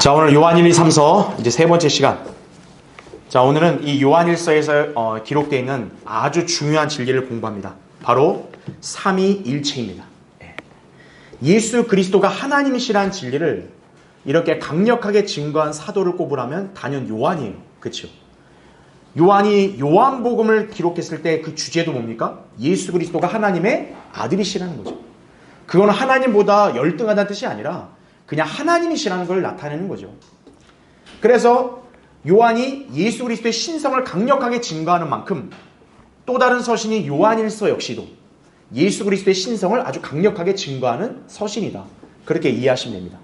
자, 오늘 요한 1, 2, 3서 이제 세 번째 시간. 자, 오늘은 이 요한일서에서 기록되어 있는 아주 중요한 진리를 공부합니다. 바로 삼위일체입니다. 예수 그리스도가 하나님이시라는 진리를 이렇게 강력하게 증거한 사도를 꼽으라면 단연 요한이에요. 그렇죠? 요한이 요한복음을 기록했을 때 그 주제도 뭡니까? 예수 그리스도가 하나님의 아들이시라는 거죠. 그건 하나님보다 열등하다는 뜻이 아니라 그냥 하나님이시라는 걸 나타내는 거죠. 그래서 요한이 예수 그리스도의 신성을 강력하게 증거하는 만큼 또 다른 서신이 요한일서 역시도 예수 그리스도의 신성을 아주 강력하게 증거하는 서신이다. 그렇게 이해하시면 됩니다.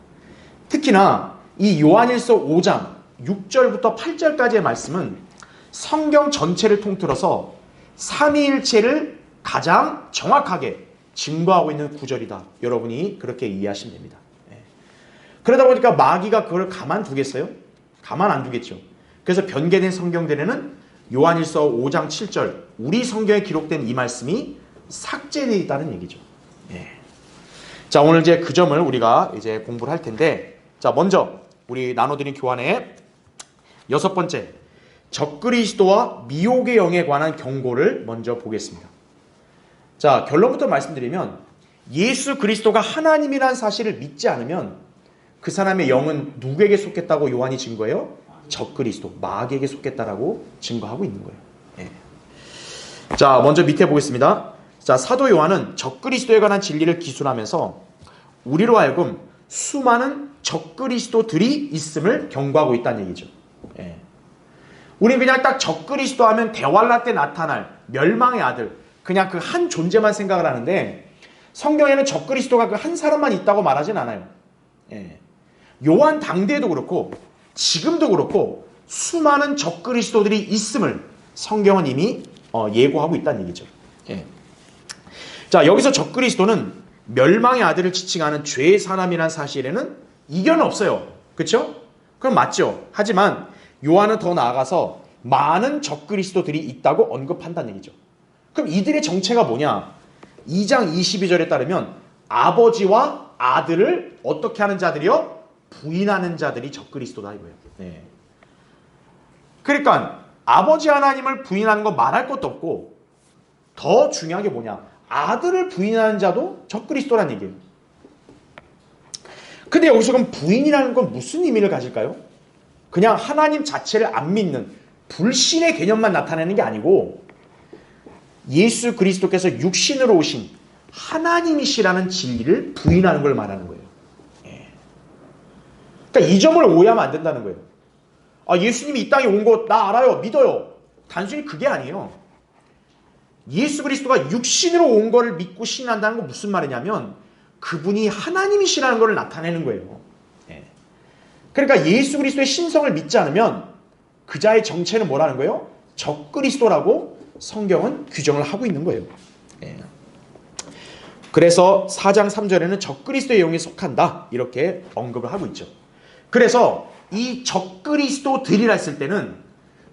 특히나 이 요한일서 5장 6절부터 8절까지의 말씀은 성경 전체를 통틀어서 삼위일체를 가장 정확하게 증거하고 있는 구절이다. 여러분이 그렇게 이해하시면 됩니다. 그러다 보니까 마귀가 그걸 가만 두겠어요? 가만 안 두겠죠. 그래서 변개된 성경들에는 요한일서 5장 7절 우리 성경에 기록된 이 말씀이 삭제되어 있다는 얘기죠. 자, 오늘 이제 그 점을 우리가 이제 공부를 할 텐데, 자, 먼저 우리 나눠드린 교환의 여섯 번째, 적그리스도와 미혹의 영에 관한 경고를 먼저 보겠습니다. 자, 결론부터 말씀드리면 예수 그리스도가 하나님이라는 사실을 믿지 않으면 그 사람의 영은 누구에게 속했다고 요한이 증거해요? 적그리스도, 마귀에게 속했다라고 증거하고 있는 거예요. 자, 먼저 밑에 보겠습니다. 자, 사도 요한은 적그리스도에 관한 진리를 기술하면서 우리로 하여금 수많은 적그리스도들이 있음을 경고하고 있다는 얘기죠. 우리는 그냥 딱 적그리스도 하면 대환란 때 나타날 멸망의 아들, 그냥 그 한 존재만 생각을 하는데 성경에는 적그리스도가 그 한 사람만 있다고 말하진 않아요. 요한 당대에도 그렇고 지금도 그렇고 수많은 적그리스도들이 있음을 성경은 이미 예고하고 있다는 얘기죠. 자, 여기서 적그리스도는 멸망의 아들을 지칭하는 죄의 사람이라는 사실에는 이견은 없어요. 그렇죠? 그럼 맞죠. 하지만 요한은 더 나아가서 많은 적그리스도들이 있다고 언급한다는 얘기죠. 그럼 이들의 정체가 뭐냐? 2장 22절에 따르면 아버지와 아들을 어떻게 하는 자들이요? 부인하는 자들이 적그리스도다 이거예요. 그러니까 아버지 하나님을 부인하는 건 말할 것도 없고 더 중요한 게 뭐냐? 아들을 부인하는 자도 적그리스도란 얘기예요. 근데 여기서 그럼 부인이라는 건 무슨 의미를 가질까요? 그냥 하나님 자체를 안 믿는 불신의 개념만 나타내는 게 아니고 예수 그리스도께서 육신으로 오신 하나님이시라는 진리를 부인하는 걸 말하는 거예요. 그러니까 이 점을 오해하면 안 된다는 거예요. 아, 예수님이 이 땅에 온 거 나 알아요. 믿어요. 단순히 그게 아니에요. 예수 그리스도가 육신으로 온 거를 믿고 신한다는 건 무슨 말이냐면 그분이 하나님이시라는 걸 나타내는 거예요. 그러니까 예수 그리스도의 신성을 믿지 않으면 그 자의 정체는 뭐라는 거예요? 적그리스도라고 성경은 규정을 하고 있는 거예요. 그래서 4장 3절에는 적그리스도의 영에 속한다 이렇게 언급을 하고 있죠. 그래서 이 적그리스도들이라 했을 때는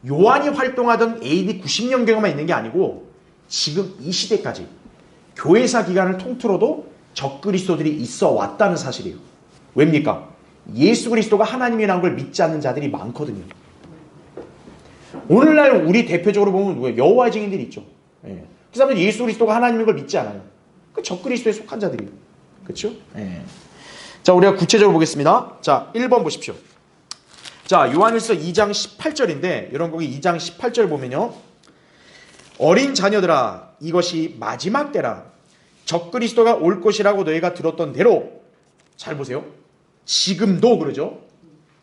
요한이 활동하던 AD 90년경에만 있는 게 아니고 지금 이 시대까지 교회사 기간을 통틀어도 적그리스도들이 있어 왔다는 사실이에요. 왜입니까? 예수 그리스도가 하나님이라는 걸 믿지 않는 자들이 많거든요. 오늘날 우리 대표적으로 보면 누구예요? 여호와의 증인들이 있죠. 그 사람은 예수 그리스도가 하나님인 걸 믿지 않아요. 그 적그리스도에 속한 자들이에요. 그렇죠? 자, 우리가 구체적으로 보겠습니다. 자, 1번 보십시오. 자, 요한일서 2장 18절인데 여러분 거기 2장 18절 보면요. 어린 자녀들아 이것이 마지막 때라. 적그리스도가 올 것이라고 너희가 들었던 대로 잘 보세요. 지금도 그러죠.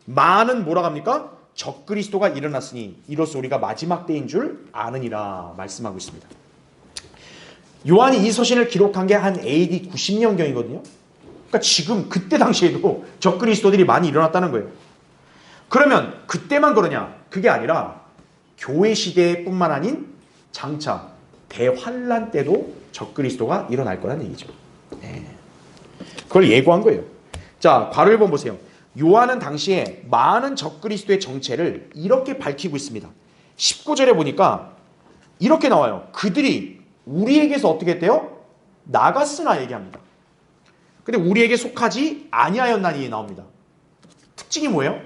많은 뭐라고 합니까? 적그리스도가 일어났으니 이로써 우리가 마지막 때인 줄 아느니라 말씀하고 있습니다. 요한이 이 서신을 기록한 게 한 AD 90년경이거든요. 그러니까 지금 그때 당시에도 적그리스도들이 많이 일어났다는 거예요. 그러면 그때만 그러냐? 그게 아니라 교회 시대뿐만 아닌 장차 대환란 때도 적그리스도가 일어날 거라는 얘기죠. 그걸 예고한 거예요. 자, 괄호 1번 보세요. 요한은 당시에 많은 적그리스도의 정체를 이렇게 밝히고 있습니다. 19절에 보니까 이렇게 나와요. 그들이 우리에게서 어떻게 했대요? 나갔으나 얘기합니다. 근데 우리에게 속하지 아니하였나니 나옵니다. 특징이 뭐예요?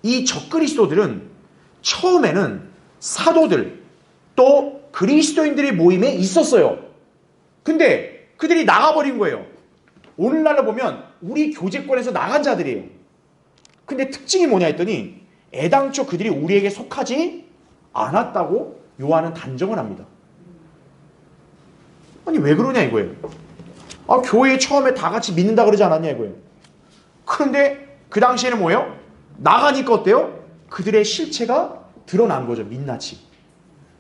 이 적그리스도들은 처음에는 사도들 또 그리스도인들의 모임에 있었어요. 근데 그들이 나가버린 거예요. 오늘날로 보면 우리 교제권에서 나간 자들이에요. 근데 특징이 뭐냐 했더니 애당초 그들이 우리에게 속하지 않았다고 요한은 단정을 합니다. 아니 왜 그러냐 이거예요. 교회에 처음에 다 같이 믿는다 그러지 않았냐 이거예요. 그런데 그 당시에는 뭐예요? 나가니까 어때요? 그들의 실체가 드러난 거죠. 민낯이.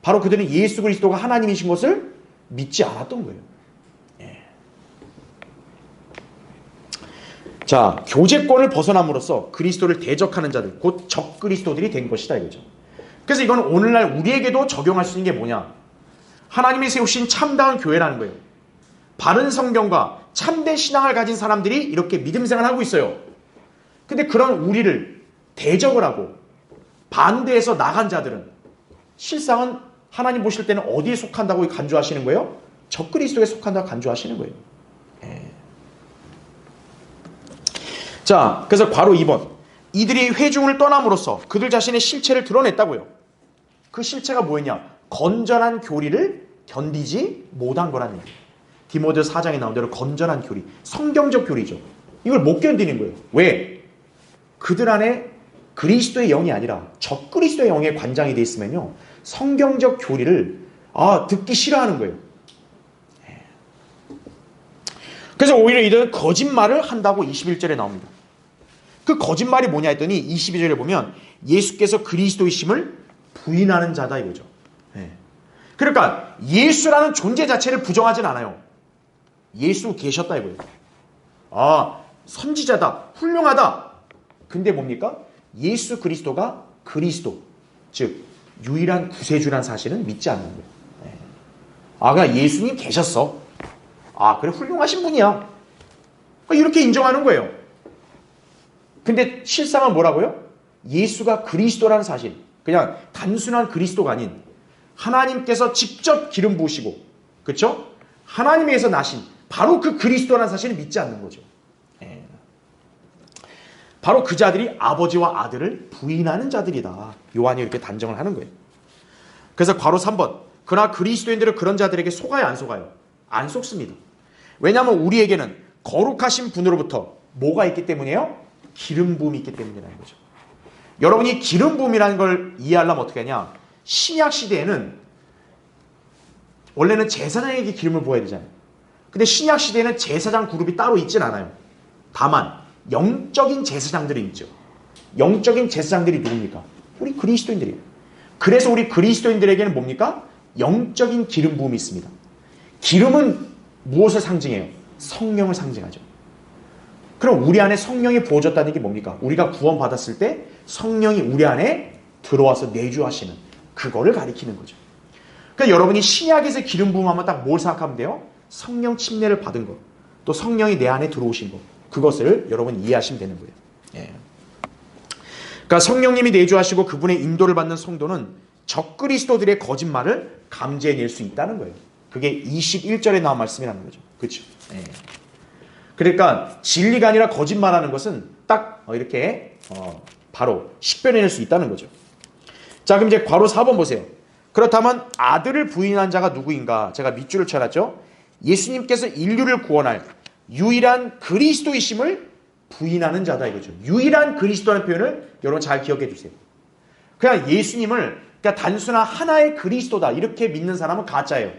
바로 그들은 예수 그리스도가 하나님이신 것을 믿지 않았던 거예요. 예. 자, 교제권을 벗어남으로써 그리스도를 대적하는 자들, 곧 적그리스도들이 된 것이다 이거죠. 그래서 이건 오늘날 우리에게도 적용할 수 있는 게 뭐냐? 하나님이 세우신 참다운 교회라는 거예요. 바른 성경과 참된 신앙을 가진 사람들이 이렇게 믿음 생활을 하고 있어요. 근데 그런 우리를 대적을 하고 반대해서 나간 자들은 실상은 하나님 보실 때는 어디에 속한다고 간주하시는 거예요? 적그리스도에 속한다고 간주하시는 거예요. 예. 자, 그래서 괄호 2번. 이들이 회중을 떠남으로써 그들 자신의 실체를 드러냈다고요. 그 실체가 뭐였냐? 건전한 교리를 견디지 못한 거라는 얘기예요. 디모데 4장에 나온 대로 건전한 교리, 성경적 교리죠. 이걸 못 견디는 거예요. 왜? 그들 안에 그리스도의 영이 아니라 적그리스도의 영에 관장이 되어 있으면요, 성경적 교리를 듣기 싫어하는 거예요. 그래서 오히려 이들은 거짓말을 한다고 21절에 나옵니다. 그 거짓말이 뭐냐 했더니 22절에 보면 예수께서 그리스도이심을 부인하는 자다 이거죠. 그러니까 예수라는 존재 자체를 부정하진 않아요. 예수 계셨다 이거예요. 선지자다, 훌륭하다. 근데 뭡니까? 예수 그리스도가 그리스도, 즉 유일한 구세주란 사실은 믿지 않는 거예요. 그냥 예수님 계셨어. 그래 훌륭하신 분이야. 이렇게 인정하는 거예요. 근데 실상은 뭐라고요? 예수가 그리스도라는 사실, 그냥 단순한 그리스도가 아닌 하나님께서 직접 기름 부으시고, 그렇죠? 하나님에서 나신 바로 그 그리스도라는 사실을 믿지 않는 거죠. 바로 그 자들이 아버지와 아들을 부인하는 자들이다. 요한이 이렇게 단정을 하는 거예요. 그래서 괄호 3번. 그러나 그리스도인들은 그런 자들에게 속아요, 안 속아요? 안 속습니다. 왜냐하면 우리에게는 거룩하신 분으로부터 뭐가 있기 때문이에요? 기름 부음이 있기 때문이라는 거죠. 여러분이 기름 부음이라는 걸 이해하려면 어떻게 하냐? 신약 시대에는 원래는 제사장에게 기름을 부어야 되잖아요. 근데 신약 시대에는 제사장 그룹이 따로 있진 않아요. 다만 영적인 제사장들이 있죠. 영적인 제사장들이 누굽니까? 우리 그리스도인들이에요. 그래서 우리 그리스도인들에게는 뭡니까? 영적인 기름 부음이 있습니다. 기름은 무엇을 상징해요? 성령을 상징하죠. 그럼 우리 안에 성령이 부어졌다는 게 뭡니까? 우리가 구원받았을 때 성령이 우리 안에 들어와서 내주하시는 그거를 가리키는 거죠. 그러니까 여러분이 신약에서 기름 부음하면 딱 뭘 생각하면 돼요? 성령 침례를 받은 것, 또 성령이 내 안에 들어오신 것, 그것을 여러분이 이해하시면 되는 거예요. 그러니까 성령님이 내주하시고 그분의 인도를 받는 성도는 적그리스도들의 거짓말을 감지해낼 수 있다는 거예요. 그게 21절에 나온 말씀이라는 거죠. 그렇죠? 그러니까 진리가 아니라 거짓말하는 것은 딱 이렇게 바로 식별해낼 수 있다는 거죠. 자, 그럼 이제 괄호 4번 보세요. 그렇다면 아들을 부인한 자가 누구인가? 제가 밑줄을 쳐놨죠. 예수님께서 인류를 구원할 유일한 그리스도이심을 부인하는 자다 이거죠. 유일한 그리스도라는 표현을 여러분 잘 기억해 주세요. 그냥 예수님을 그냥 단순한 하나의 그리스도다 이렇게 믿는 사람은 가짜예요.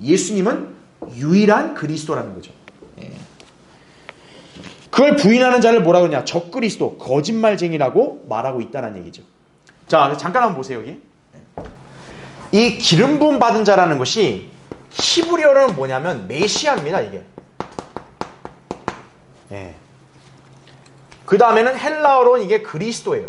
예수님은 유일한 그리스도라는 거죠. 그걸 부인하는 자를 뭐라 그러냐? 적그리스도, 거짓말쟁이라고 말하고 있다는 얘기죠. 자, 잠깐 한번 보세요. 여기. 이 기름 부음 받은 자라는 것이 히브리어로는 뭐냐면 메시아입니다. 이게. 그 다음에는 헬라어로는 이게 그리스도예요.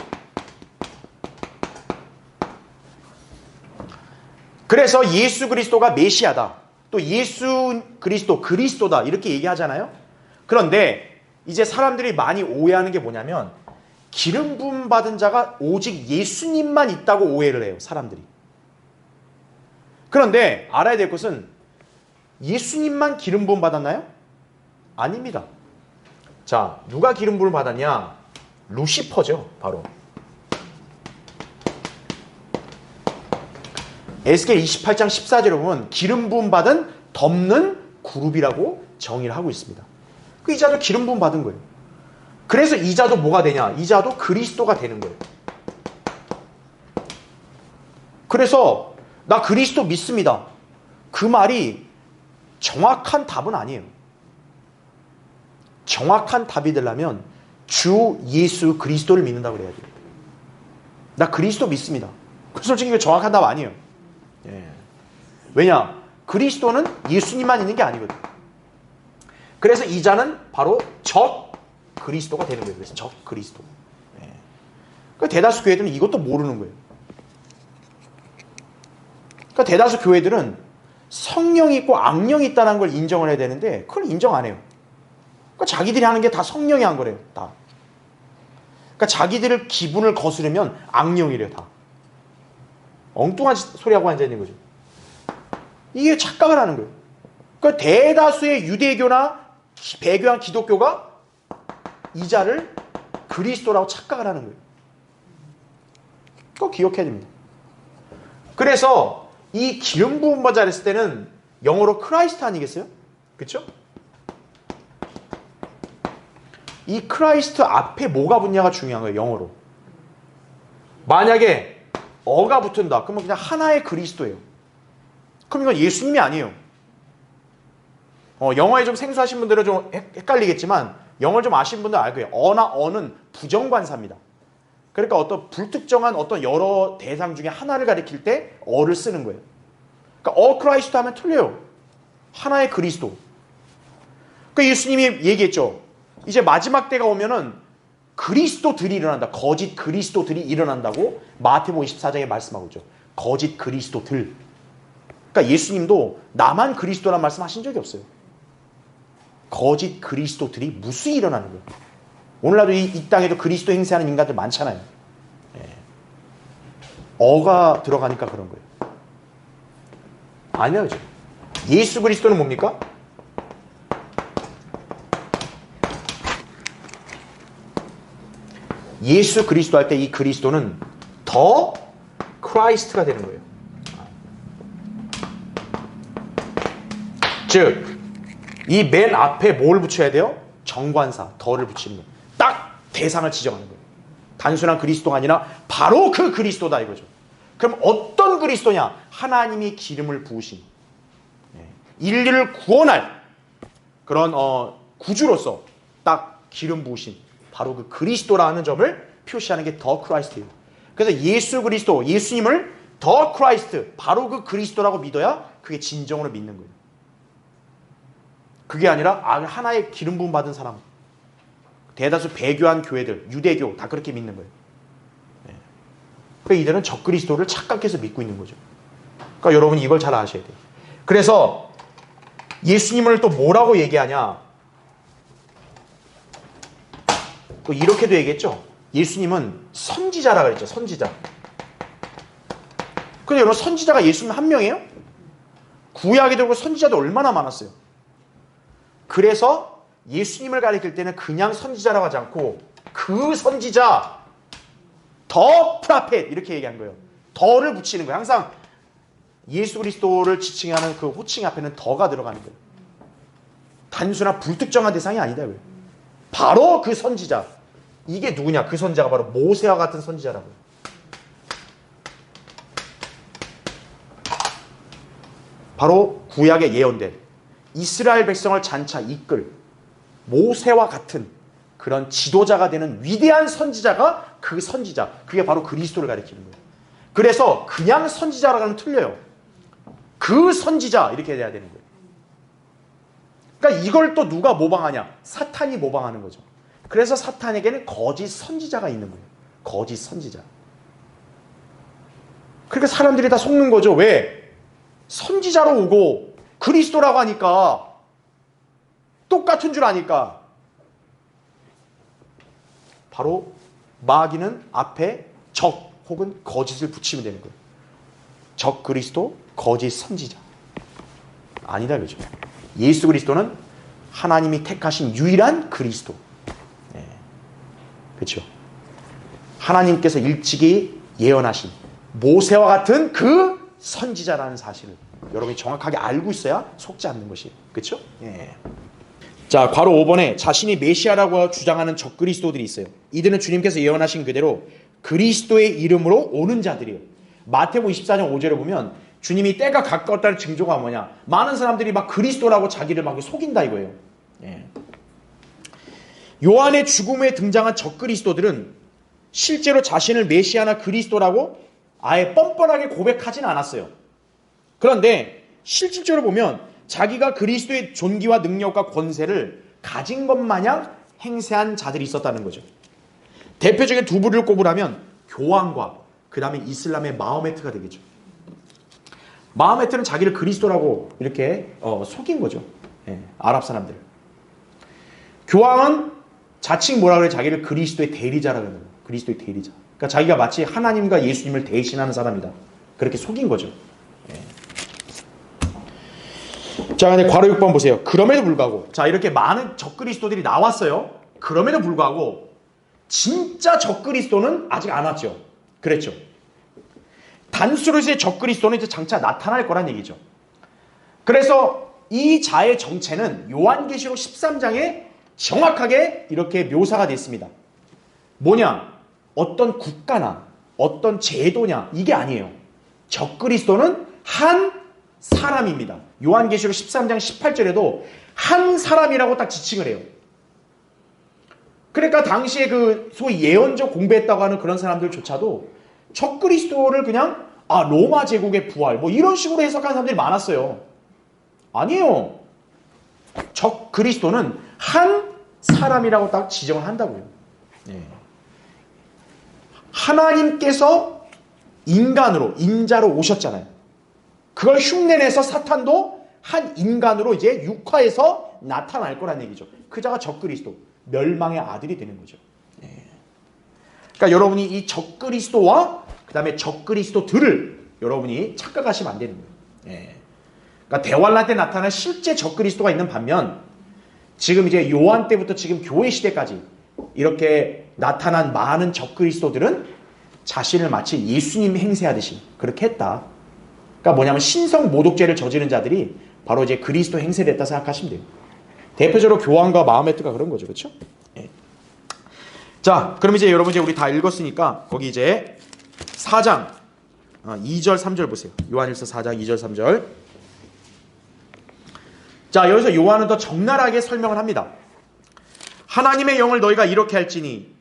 그래서 예수 그리스도가 메시아다. 또 예수 그리스도, 그리스도다 이렇게 얘기하잖아요. 그런데 이제 사람들이 많이 오해하는 게 뭐냐면 기름 부음 받은 자가 오직 예수님만 있다고 오해를 해요. 사람들이. 그런데 알아야 될 것은 예수님만 기름 부음 받았나요? 아닙니다. 자, 누가 기름 부음을 받았냐? 루시퍼죠, 바로. 에스겔 28장 14절에 보면 기름 부음 받은 덮는 그룹이라고 정의를 하고 있습니다. 그 이자도 기름 부음 받은 거예요. 그래서 이자도 뭐가 되냐? 이자도 그리스도가 되는 거예요. 그래서 나 그리스도 믿습니다. 그 말이 정확한 답은 아니에요. 정확한 답이 되려면 주 예수 그리스도를 믿는다고 그래야 돼요. 나 그리스도 믿습니다. 솔직히 이거 정확한 답 아니에요. 예. 왜냐? 그리스도는 예수님만 있는 게 아니거든. 그래서 이자는 바로 적 그리스도가 되는 거예요. 그래서 적 그리스도. 예. 그러니까 대다수 교회들은 이것도 모르는 거예요. 그러니까 대다수 교회들은 성령이 있고 악령이 있다는 걸 인정을 해야 되는데 그걸 인정 안 해요. 그러니까 자기들이 하는 게 다 성령이 한 거래요. 다. 그러니까 자기들의 기분을 거스르면 악령이래요. 다. 엉뚱한 소리하고 앉아있는 거죠. 이게 착각을 하는 거예요. 그러니까 대다수의 유대교나 배교한 기독교가 이자를 그리스도라고 착각을 하는 거예요. 그거 기억해야 됩니다. 그래서 이 기름 부음 받아 했을 때는 영어로 크라이스트 아니겠어요? 그렇죠? 이 크라이스트 앞에 뭐가 붙냐가 중요한 거예요. 영어로. 만약에 어가 붙은다. 그러면 그냥 하나의 그리스도예요. 그럼 이건 예수님이 아니에요. 영어에 좀 생소하신 분들은 좀 헷갈리겠지만 영어를 좀 아시는 분들은 알 거예요. 어나 어는 부정관사입니다. 그러니까 어떤 불특정한 어떤 여러 대상 중에 하나를 가리킬 때 어를 쓰는 거예요. 그러니까 크라이스트 하면 틀려요. 하나의 그리스도. 그러니까 예수님이 얘기했죠. 이제 마지막 때가 오면은 그리스도들이 일어난다. 거짓 그리스도들이 일어난다고 마태복음 24장에 말씀하고 있죠. 거짓 그리스도들. 그러니까 예수님도 나만 그리스도란 말씀하신 적이 없어요. 거짓 그리스도들이 무수히 일어나는 거예요. 오늘날도 이 땅에도 그리스도 행세하는 인간들 많잖아요. 예. 어가 들어가니까 그런 거예요. 아니요. 예수 그리스도는 뭡니까? 예수 그리스도 할 때 이 그리스도는 더 크라이스트가 되는 거예요. 즉, 이 맨 앞에 뭘 붙여야 돼요? 정관사, 더를 붙이는 거예요. 딱 대상을 지정하는 거예요. 단순한 그리스도가 아니라 바로 그 그리스도다 이거죠. 그럼 어떤 그리스도냐? 하나님이 기름을 부으신 인류를 구원할 그런 구주로서 딱 기름 부으신 바로 그 그리스도라는 점을 표시하는 게 더 크라이스트예요. 그래서 예수 그리스도, 예수님을 더 크라이스트, 바로 그 그리스도라고 믿어야 그게 진정으로 믿는 거예요. 그게 아니라 하나의 기름 부음 받은 사람, 대다수 배교한 교회들, 유대교 다 그렇게 믿는 거예요. 그러니까 이들은 적그리스도를 착각해서 믿고 있는 거죠. 그러니까 여러분이 이걸 잘 아셔야 돼요. 그래서 예수님을 또 뭐라고 얘기하냐? 또 이렇게도 얘기했죠. 예수님은 선지자라고 그랬죠. 선지자. 근데 여러분 선지자가 예수님 한 명이에요? 구약에 들고 선지자도 얼마나 많았어요. 그래서 예수님을 가리킬 때는 그냥 선지자라고 하지 않고 그 선지자 더 프라펫 이렇게 얘기한 거예요. 더를 붙이는 거예요. 항상 예수 그리스도를 지칭하는 그 호칭 앞에는 더가 들어가는 거예요. 단순한 불특정한 대상이 아니다. 바로 그 선지자. 이게 누구냐? 그 선지자가 바로 모세와 같은 선지자라고요. 바로 구약에 예언된 이스라엘 백성을 장차 이끌 모세와 같은 그런 지도자가 되는 위대한 선지자가 그 선지자. 그게 바로 그리스도를 가리키는 거예요. 그래서 그냥 선지자라고는 틀려요. 그 선지자 이렇게 돼야 되는 거예요. 그러니까 이걸 또 누가 모방하냐? 사탄이 모방하는 거죠. 그래서 사탄에게는 거짓 선지자가 있는 거예요. 거짓 선지자. 그러니까 사람들이 다 속는 거죠. 왜? 선지자로 오고 그리스도라고 하니까 똑같은 줄 아니까 바로 마귀는 앞에 적 혹은 거짓을 붙이면 되는 거예요. 적 그리스도, 거짓 선지자. 아니다 그죠. 예수 그리스도는 하나님이 택하신 유일한 그리스도. 하나님께서 일찍이 예언하신 모세와 같은 그 선지자라는 사실을 여러분이 정확하게 알고 있어야 속지 않는 것이에요. 그렇죠? 예. 자, 바로 5번에 자신이 메시아라고 주장하는 적그리스도들이 있어요. 이들은 주님께서 예언하신 그대로 그리스도의 이름으로 오는 자들이에요. 마태복음 24장 5절에 보면 주님이 때가 가까웠다는 징조가 뭐냐? 많은 사람들이 막 그리스도라고 자기를 막 속인다 이거예요. 예. 요한의 죽음에 등장한 적그리스도들은 실제로 자신을 메시아나 그리스도라고 아예 뻔뻔하게 고백하진 않았어요. 그런데 실질적으로 보면 자기가 그리스도의 존귀와 능력과 권세를 가진 것 마냥 행세한 자들이 있었다는 거죠. 대표적인 두 부류를 꼽으라면 교황과 그 다음에 이슬람의 마호메트가 되겠죠. 마호메트는 자기를 그리스도라고 이렇게 속인 거죠. 예, 아랍 사람들. 교황은 자칭 뭐라 그래? 자기를 그리스도의 대리자라고 해요. 그리스도의 대리자. 그러니까 자기가 마치 하나님과 예수님을 대신하는 사람이다. 그렇게 속인 거죠. 예. 자, 근데 괄호 6번 보세요. 그럼에도 불구하고, 자, 이렇게 많은 적그리스도들이 나왔어요. 그럼에도 불구하고 진짜 적그리스도는 아직 안 왔죠. 그랬죠. 단수로서의 적그리스도는 이제 장차 나타날 거란 얘기죠. 그래서 이 자의 정체는 요한계시록 13장에 정확하게 이렇게 묘사가 됐습니다. 뭐냐? 어떤 국가나 어떤 제도냐 이게 아니에요. 적그리스도는 한 사람입니다. 요한계시록 13장 18절에도 한 사람이라고 딱 지칭을 해요. 그러니까 당시에 그 소위 예언적 공부했다고 하는 그런 사람들조차도 적그리스도를 그냥 로마 제국의 부활 뭐 이런 식으로 해석하는 사람들이 많았어요. 아니에요. 적그리스도는 한 사람이라고 딱 지정을 한다고요. 네. 하나님께서 인간으로 인자로 오셨잖아요. 그걸 흉내내서 사탄도 한 인간으로 이제 육화해서 나타날 거란 얘기죠. 그 자가 적그리스도, 멸망의 아들이 되는 거죠. 네. 그러니까 여러분이 이 적그리스도와 그 다음에 적그리스도들을 여러분이 착각하시면 안 되는 거예요. 네. 그러니까 대환란 때 나타난 실제 적그리스도가 있는 반면 지금 이제 요한 때부터 지금 교회 시대까지 이렇게 나타난 많은 적그리스도들은 자신을 마치 예수님 행세하듯이 그렇게 했다. 그러니까 뭐냐면 신성 모독죄를 저지른 자들이 바로 이제 그리스도 행세됐다 생각하시면 돼요. 대표적으로 교황과 마호메트가 그런 거죠. 그렇죠? 네. 자, 그럼 이제 여러분 이제 우리 다 읽었으니까 거기 이제 4장 2절 3절 보세요. 요한일서 4장 2절 3절. 자, 여기서 요한은 더 적나라하게 설명을 합니다. 하나님의 영을 너희가 이렇게 할지니,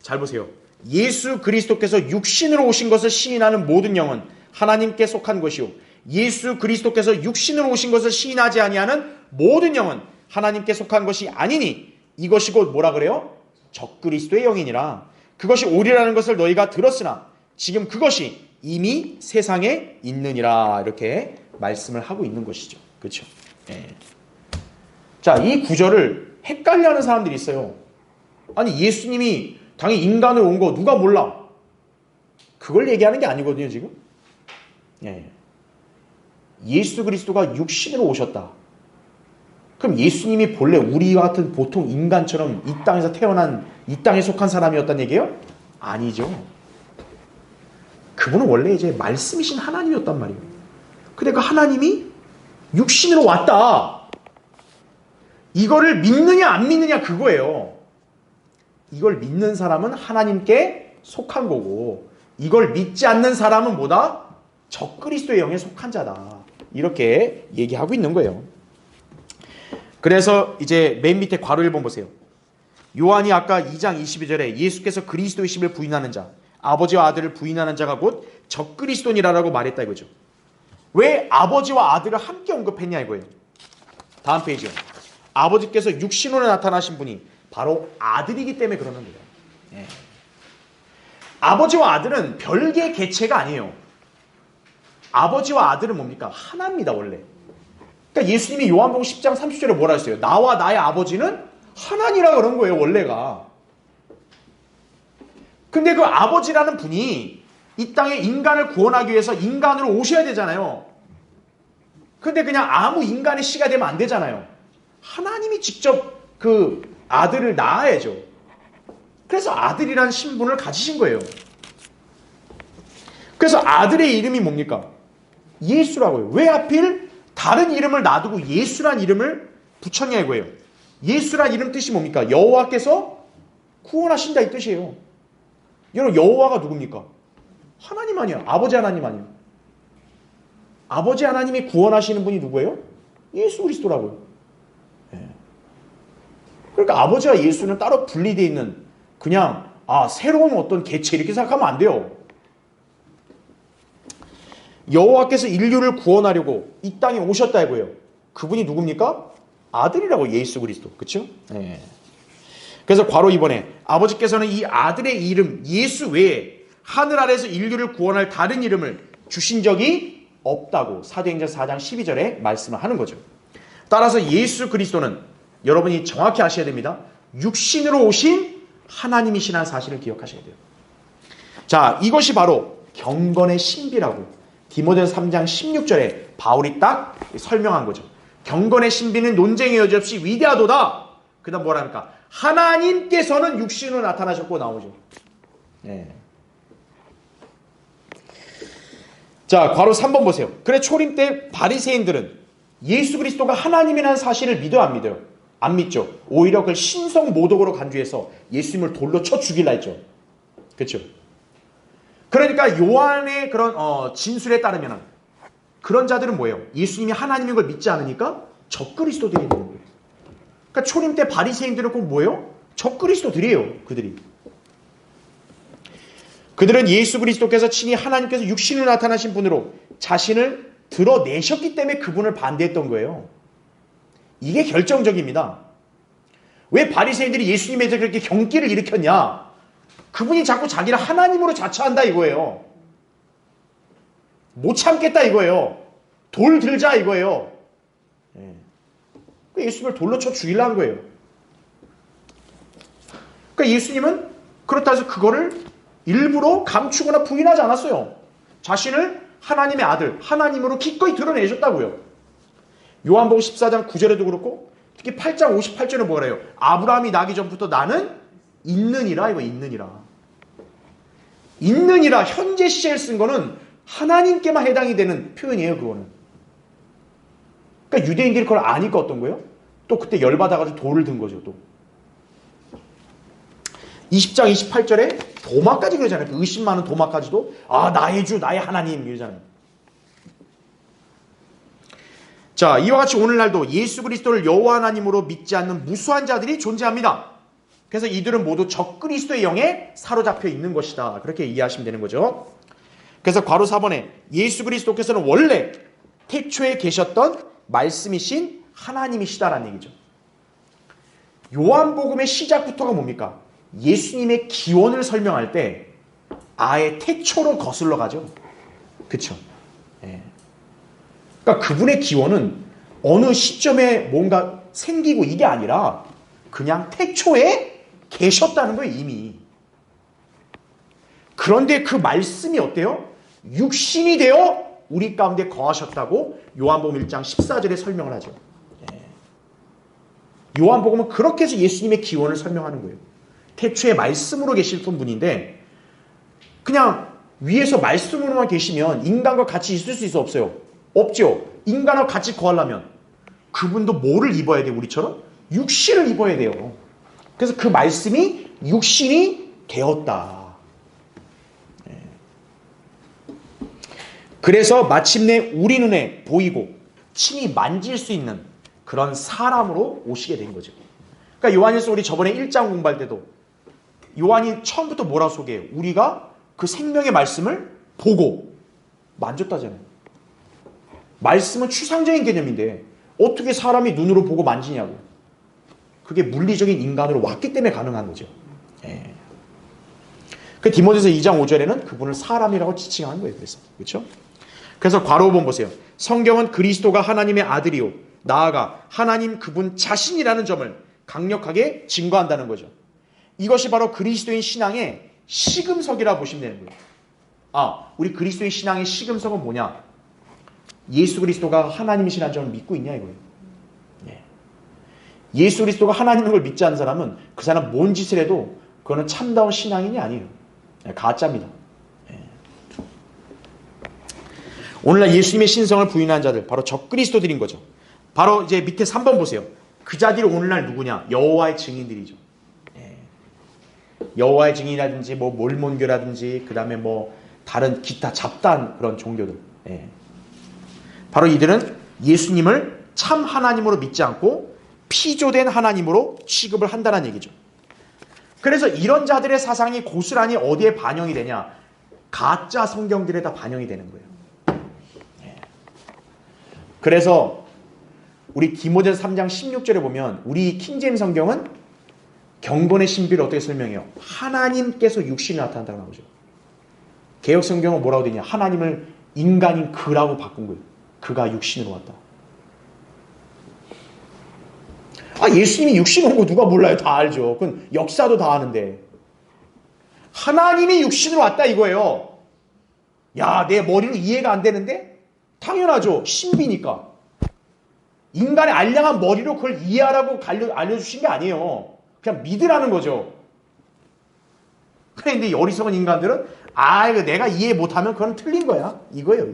잘 보세요. 예수 그리스도께서 육신으로 오신 것을 시인하는 모든 영은 하나님께 속한 것이요, 예수 그리스도께서 육신으로 오신 것을 시인하지 아니하는 모든 영은 하나님께 속한 것이 아니니 이것이 곧 뭐라 그래요? 적그리스도의 영이니라. 그것이 오리라는 것을 너희가 들었으나 지금 그것이 이미 세상에 있느니라. 이렇게 말씀을 하고 있는 것이죠. 그렇죠? 네. 자, 이 구절을 헷갈려하는 사람들이 있어요. 아니, 예수님이 당연히 인간으로 온 거 누가 몰라? 그걸 얘기하는 게 아니거든요, 지금. 예. 예수 그리스도가 육신으로 오셨다. 그럼 예수님이 본래 우리와 같은 보통 인간처럼 이 땅에서 태어난, 이 땅에 속한 사람이었단 얘기예요? 아니죠. 그분은 원래 이제 말씀이신 하나님이었단 말이에요. 근데 그 하나님이 육신으로 왔다. 이거를 믿느냐 안 믿느냐 그거예요. 이걸 믿는 사람은 하나님께 속한 거고, 이걸 믿지 않는 사람은 뭐다? 적그리스도의 영에 속한 자다. 이렇게 얘기하고 있는 거예요. 그래서 이제 맨 밑에 괄호 1번 보세요. 요한이 아까 2장 22절에 예수께서 그리스도이심을 부인하는 자, 아버지와 아들을 부인하는 자가 곧 적그리스도니라라고 말했다 이거죠. 왜 아버지와 아들을 함께 언급했냐 이거예요. 다음 페이지요. 아버지께서 육신으로 나타나신 분이 바로 아들이기 때문에 그러는 거예요. 예. 아버지와 아들은 별개의 개체가 아니에요. 아버지와 아들은 뭡니까? 하나입니다, 원래. 그러니까 예수님이 요한복음 10장 30절에 뭐라 했어요? 나와 나의 아버지는 하나니라 그런 거예요, 원래가. 근데 그 아버지라는 분이 이 땅에 인간을 구원하기 위해서 인간으로 오셔야 되잖아요. 근데 그냥 아무 인간의 씨가 되면 안 되잖아요. 하나님이 직접 그 아들을 낳아야죠. 그래서 아들이라는 신분을 가지신 거예요. 그래서 아들의 이름이 뭡니까? 예수라고요. 왜 하필 다른 이름을 놔두고 예수란 이름을 붙였냐 이거예요. 예수란 이름 뜻이 뭡니까? 여호와께서 구원하신다 이 뜻이에요. 여러분 여호와가 누굽니까? 하나님 아니야. 아버지 하나님 아니에요. 아버지 하나님이 구원하시는 분이 누구예요? 예수 그리스도라고요. 예. 그러니까 아버지와 예수는 따로 분리되어 있는 그냥 새로운 어떤 개체 이렇게 생각하면 안 돼요. 여호와께서 인류를 구원하려고 이 땅에 오셨다 이거예요. 그분이 누굽니까? 아들이라고 예수 그리스도. 그렇죠? 네. 그래서 괄호 2번에 아버지께서는 이 아들의 이름 예수 외에 하늘 아래에서 인류를 구원할 다른 이름을 주신 적이 없다고 사도행전 4장 12절에 말씀을 하는 거죠. 따라서 예수 그리스도는 여러분이 정확히 아셔야 됩니다. 육신으로 오신 하나님이시라는 사실을 기억하셔야 돼요. 자, 이것이 바로 경건의 신비라고 디모데전서 3장 16절에 바울이 딱 설명한 거죠. 경건의 신비는 논쟁의 여지 없이 위대하도다. 그 다음 뭐라 합니까? 하나님께서는 육신으로 나타나셨고 나오죠. 네. 자, 괄호 3번 보세요. 그래 초림 때 바리새인들은 예수 그리스도가 하나님이라는 사실을 믿어요, 안 믿어요? 안 믿죠. 오히려 그걸 신성 모독으로 간주해서 예수님을 돌로 쳐 죽이려 했죠. 그렇죠? 그러니까 요한의 그런 진술에 따르면 그런 자들은 뭐예요? 예수님이 하나님인 걸 믿지 않으니까 적그리스도들이 되는 거예요. 그러니까 초림 때 바리새인들은 꼭 뭐예요? 적그리스도들이에요. 그들은 예수 그리스도께서 친히 하나님께서 육신으로 나타나신 분으로 자신을 드러내셨기 때문에 그분을 반대했던 거예요. 이게 결정적입니다. 왜 바리새인들이 예수님에 대해서 그렇게 경기를 일으켰냐? 그분이 자꾸 자기를 하나님으로 자처한다 이거예요. 못 참겠다 이거예요. 돌 들자 이거예요. 예수님을 돌로 쳐 죽이려는 거예요. 그러니까 예수님은 그렇다 해서 그거를 일부러 감추거나 부인하지 않았어요. 자신을 하나님의 아들, 하나님으로 기꺼이 드러내셨다고요. 요한복음 14장 9절에도 그렇고 특히 8장 58절에 뭐래요? 아브라함이 나기 전부터 나는 있느니라 이거 있느니라. 있느니라 현재 시제를 쓴 거는 하나님께만 해당이 되는 표현이에요. 그거는. 그러니까 유대인들이 그걸 아니까 어떤 거예요? 또 그때 열받아가지고 돌을 든 거죠. 또 20장 28절에 도마까지 그러잖아요. 그 의심 많은 도마까지도 나의 주 나의 하나님 이러잖아요. 자, 이와 같이 오늘날도 예수 그리스도를 여호와 하나님으로 믿지 않는 무수한 자들이 존재합니다. 그래서 이들은 모두 적그리스도의 영에 사로잡혀 있는 것이다. 그렇게 이해하시면 되는 거죠. 그래서 괄호 4번에 예수 그리스도께서는 원래 태초에 계셨던 말씀이신 하나님이시다라는 얘기죠. 요한복음의 시작부터가 뭡니까? 예수님의 기원을 설명할 때 아예 태초로 거슬러 가죠. 그렇죠? 예. 그러니까 그분의 기원은 어느 시점에 뭔가 생기고 이게 아니라 그냥 태초에 계셨다는 거예요, 이미. 그런데 그 말씀이 어때요? 육신이 되어 우리 가운데 거하셨다고 요한복음 1장 14절에 설명을 하죠. 요한복음은 그렇게 해서 예수님의 기원을 설명하는 거예요. 태초에 말씀으로 계실 분인데 그냥 위에서 말씀으로만 계시면 인간과 같이 있을 수 있어 없어요? 없죠. 인간과 같이 거하려면 그분도 뭐를 입어야 돼요? 우리처럼? 육신을 입어야 돼요. 그래서 그 말씀이 육신이 되었다. 그래서 마침내 우리 눈에 보이고 친히 만질 수 있는 그런 사람으로 오시게 된 거죠. 그러니까 요한일서 우리 저번에 1장 공부할 때도 요한이 처음부터 뭐라 소개해요? 우리가 그 생명의 말씀을 보고 만졌다잖아요. 말씀은 추상적인 개념인데 어떻게 사람이 눈으로 보고 만지냐고. 그게 물리적인 인간으로 왔기 때문에 가능한 거죠. 그 디모데서 2장 5절에는 그분을 사람이라고 지칭한 거예요. 그래서 괄호 5번 보세요. 성경은 그리스도가 하나님의 아들이요 나아가 하나님 그분 자신이라는 점을 강력하게 증거한다는 거죠. 이것이 바로 그리스도인 신앙의 시금석이라 보시면 되는 거예요. 우리 그리스도인 신앙의 시금석은 뭐냐? 예수 그리스도가 하나님이시라는 점을 믿고 있냐 이거예요. 예수 그리스도가 하나님인 걸 믿지 않는 사람은 그 사람 뭔 짓을 해도 그거는 참다운 신앙인이 아니에요. 가짜입니다. 오늘날 예수님의 신성을 부인한 자들, 바로 적그리스도들인 거죠. 바로 이제 밑에 3번 보세요. 그 자들이 오늘날 누구냐? 여호와의 증인들이죠. 여호와의 증인이라든지 뭐 몰몬교라든지 그 다음에 뭐 다른 기타 잡다한 그런 종교들. 바로 이들은 예수님을 참 하나님으로 믿지 않고 피조된 하나님으로 취급을 한다는 얘기죠. 그래서 이런 자들의 사상이 고스란히 어디에 반영이 되냐? 가짜 성경들에 다 반영이 되는 거예요. 그래서 우리 디모데서 3장 16절에 보면 우리 킹제임 성경은 경건의 신비를 어떻게 설명해요? 하나님께서 육신이 나타난다고 나오죠. 개역 성경은 뭐라고 되냐? 하나님을 인간인 그라고 바꾼 거예요. 그가 육신으로 왔다. 예수님이 육신 온 거 누가 몰라요? 다 알죠. 그건 역사도 다 아는데. 하나님이 육신으로 왔다 이거예요. 야, 내 머리로 이해가 안 되는데? 당연하죠. 신비니까. 인간의 알량한 머리로 그걸 이해하라고 알려주신 게 아니에요. 그냥 믿으라는 거죠. 그런데 어리석은 인간들은 이거 내가 이해 못하면 그건 틀린 거야. 이거예요.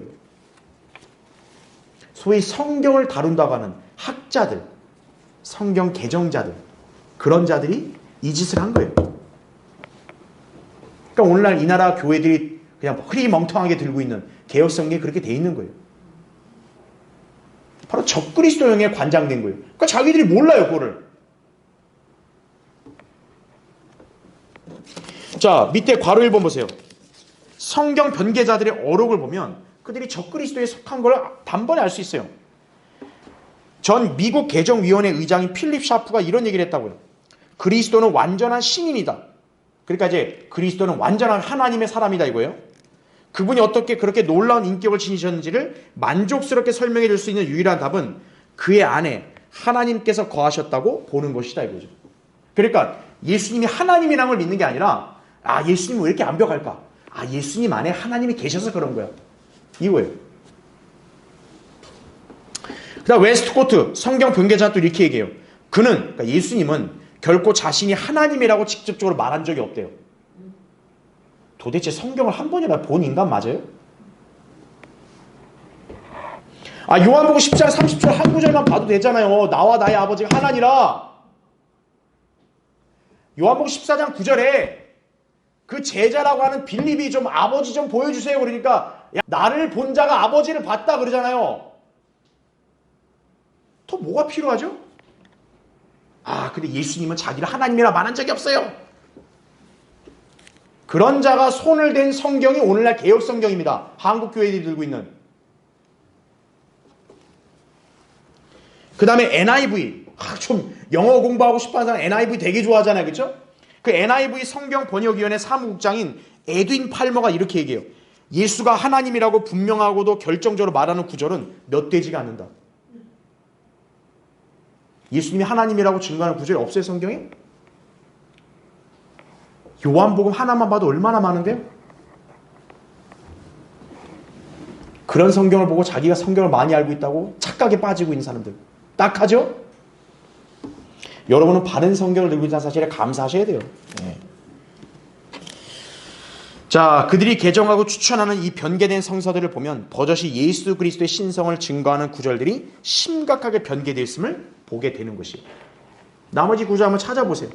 소위 성경을 다룬다고 하는 학자들, 성경 개정자들, 그런 자들이 이 짓을 한 거예요. 그러니까 오늘날 이 나라 교회들이 그냥 흐리멍텅하게 들고 있는 개혁성경이 그렇게 돼 있는 거예요. 바로 적그리스도형에 관장된 거예요. 그러니까 자기들이 몰라요, 그거를. 자, 밑에 괄호 1번 보세요. 성경 변개자들의 어록을 보면 그들이 적그리스도에 속한 걸 단번에 알 수 있어요. 전 미국 개정위원회 의장인 필립 샤프가 이런 얘기를 했다고요. 그리스도는 완전한 신인이다. 그러니까 이제 그리스도는 완전한 하나님의 사람이다 이거예요. 그분이 어떻게 그렇게 놀라운 인격을 지니셨는지를 만족스럽게 설명해 줄 수 있는 유일한 답은 그의 안에 하나님께서 거하셨다고 보는 것이다 이거죠. 그러니까 예수님이 하나님이라는 걸 믿는 게 아니라 예수님은 왜 이렇게 완벽할까? 예수님 안에 하나님이 계셔서 그런 거야. 이거예요. 그 다음 웨스트코트 성경 변개자도 이렇게 얘기해요. 그러니까 예수님은 결코 자신이 하나님이라고 직접적으로 말한 적이 없대요. 도대체 성경을 한 번이나 본 인간 맞아요? 요한복음 10장 30절 한 구절만 봐도 되잖아요. 나와 나의 아버지가 하나니라. 요한복음 14장 9절에 그 제자라고 하는 빌립이 좀 아버지 좀 보여주세요. 그러니까 나를 본 자가 아버지를 봤다 그러잖아요. 더 뭐가 필요하죠? 근데 예수님은 자기를 하나님이라 말한 적이 없어요. 그런 자가 손을 댄 성경이 오늘날 개혁 성경입니다. 한국 교회들이 들고 있는. 그 다음에 NIV. 좀 영어 공부하고 싶어하는 사람 NIV 되게 좋아하잖아요. 그렇죠? 그 NIV 성경 번역위원회 사무국장인 에드윈 팔머가 이렇게 얘기해요. 예수가 하나님이라고 분명하고도 결정적으로 말하는 구절은 몇 되지가 않는다. 예수님이 하나님이라고 증거하는 구절이 없어요, 성경에? 요한복음 하나만 봐도 얼마나 많은데요? 그런 성경을 보고 자기가 성경을 많이 알고 있다고 착각에 빠지고 있는 사람들. 딱하죠? 여러분은 바른 성경을 들고 있다는 사실에 감사하셔야 돼요. 네. 자, 그들이 개정하고 추천하는 이 변개된 성서들을 보면 버젓이 예수 그리스도의 신성을 증거하는 구절들이 심각하게 변개되어 있음을 보게 되는 것이에요. 나머지 구절 한번 찾아보세요.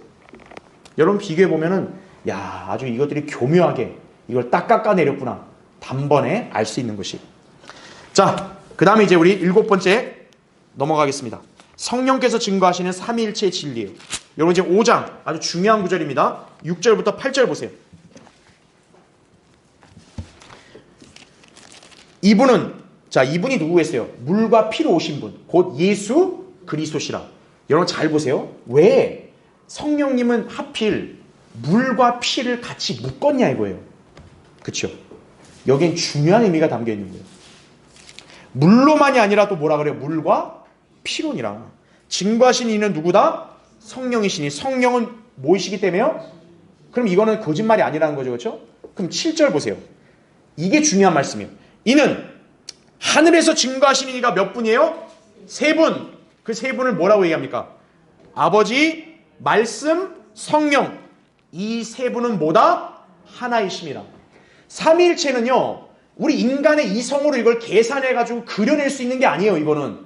여러분 비교해보면은 아주 이것들이 교묘하게 이걸 딱 깎아내렸구나. 단번에 알 수 있는 것이. 자, 그 다음에 이제 우리 7번째 넘어가겠습니다. 성령께서 증거하시는 삼위일체의 진리예요. 여러분 이제 5장 아주 중요한 구절입니다. 6절부터 8절 보세요. 이분이 누구겠어요? 물과 피로 오신 분, 곧 예수 그리스도시라. 여러분 잘 보세요. 왜 성령님은 하필 물과 피를 같이 묶었냐 이거예요. 그렇죠? 여기엔 중요한 의미가 담겨 있는 거예요. 물로만이 아니라 또 뭐라 그래요? 물과 피로니라. 증거하신 이는 누구다? 성령이시니. 성령은 뭐이시기 때문에요? 그럼 이거는 거짓말이 아니라는 거죠. 그렇죠? 그럼 7절 보세요. 이게 중요한 말씀이에요. 이는 하늘에서 증거하신 이가 몇 분이에요? 3분. 그 3분을 뭐라고 얘기합니까? 아버지, 말씀, 성령. 이 세 분은 뭐다? 하나이심이라. 삼위일체는요, 우리 인간의 이성으로 이걸 계산해가지고 그려낼 수 있는 게 아니에요, 이거는.